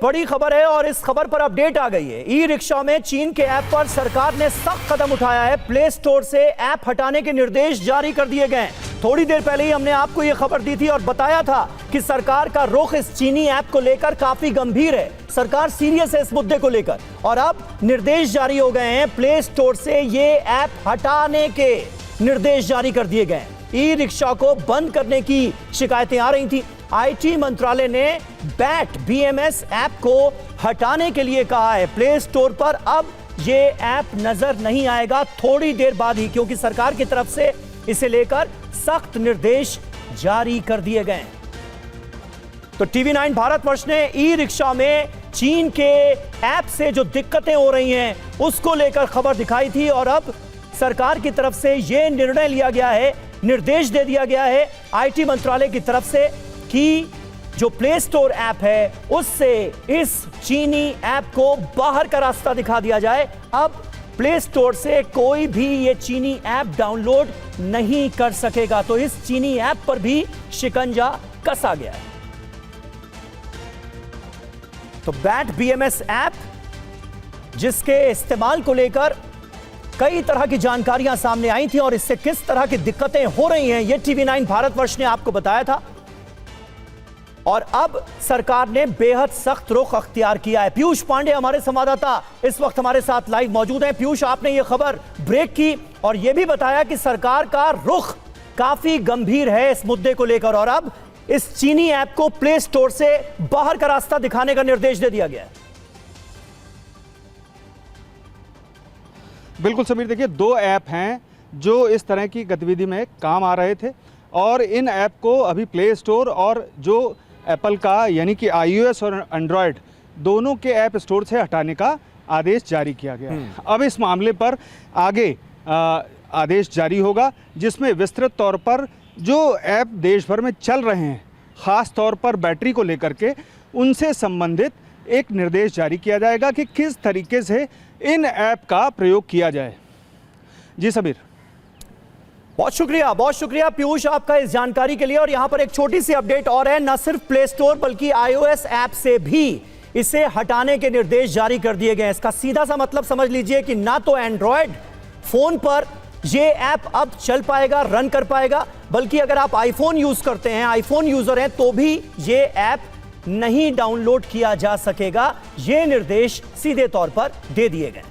बड़ी खबर है और इस खबर पर अपडेट आ गई है। ई रिक्शा में चीन के ऐप पर सरकार ने सख्त कदम उठाया है। प्ले स्टोर से ऐप हटाने के निर्देश जारी कर दिए गए। थोड़ी देर पहले ही हमने आपको यह खबर दी थी और बताया था कि सरकार का रुख इस चीनी ऐप को लेकर काफी गंभीर है। सरकार सीरियस है इस मुद्दे को लेकर और अब निर्देश जारी हो गए हैं। प्ले स्टोर से ये ऐप हटाने के निर्देश जारी कर दिए गए। ई रिक्शा को बंद करने की शिकायतें आ रही थी। आईटी मंत्रालय ने बैट बीएमएस ऐप को हटाने के लिए कहा है। प्ले स्टोर पर अब ये ऐप नजर नहीं आएगा थोड़ी देर बाद ही, क्योंकि सरकार की तरफ से इसे लेकर सख्त निर्देश जारी कर दिए गए। तो टीवी 9 भारतवर्ष ने ई रिक्शा में चीन के ऐप से जो दिक्कतें हो रही हैं उसको लेकर खबर दिखाई थी और अब सरकार की तरफ से यह निर्णय लिया गया है, निर्देश दे दिया गया है आईटी मंत्रालय की तरफ से कि जो प्ले स्टोर ऐप है उससे इस चीनी ऐप को बाहर का रास्ता दिखा दिया जाए। अब प्ले स्टोर से कोई भी ये चीनी ऐप डाउनलोड नहीं कर सकेगा। तो इस चीनी ऐप पर भी शिकंजा कसा गया है। तो बैट बीएमएस ऐप जिसके इस्तेमाल को लेकर कई तरह की जानकारियां सामने आई थी और इससे किस तरह की दिक्कतें हो रही हैं ये टीवी 9 भारतवर्ष ने आपको बताया था और अब सरकार ने बेहद सख्त रुख अख्तियार किया है। पीयूष पांडे हमारे संवाददाता इस वक्त हमारे साथ लाइव मौजूद हैं। पीयूष, आपने यह खबर ब्रेक की और यह भी बताया कि सरकार का रुख काफी गंभीर है इस मुद्दे को लेकर और अब इस चीनी ऐप को प्ले स्टोर से बाहर का रास्ता दिखाने का निर्देश दे दिया गया है। बिल्कुल समीर, देखिए दो ऐप हैं जो इस तरह की गतिविधि में काम आ रहे थे और इन ऐप को अभी प्ले स्टोर और जो एप्पल का यानी कि iOS और एंड्रॉयड दोनों के ऐप स्टोर से हटाने का आदेश जारी किया गया है। अब इस मामले पर आगे आदेश जारी होगा जिसमें विस्तृत तौर पर जो ऐप देश भर में चल रहे हैं, ख़ास तौर पर बैटरी को लेकर के उनसे संबंधित एक निर्देश जारी किया जाएगा कि किस तरीके से इन ऐप का प्रयोग किया जाए। जी समीर, बहुत शुक्रिया पीयूष आपका इस जानकारी के लिए। और यहां पर एक छोटी सी अपडेट और है, न सिर्फ प्ले स्टोर बल्कि iOS ऐप से भी इसे हटाने के निर्देश जारी कर दिए गए। इसका सीधा सा मतलब समझ लीजिए कि ना तो एंड्रॉयड फोन पर ये ऐप अब चल पाएगा, रन कर पाएगा, बल्कि अगर आप आईफोन यूज करते हैं, आईफोन यूजर हैं, तो भी ये ऐप नहीं डाउनलोड किया जा सकेगा। ये निर्देश सीधे तौर पर दे दिए गए।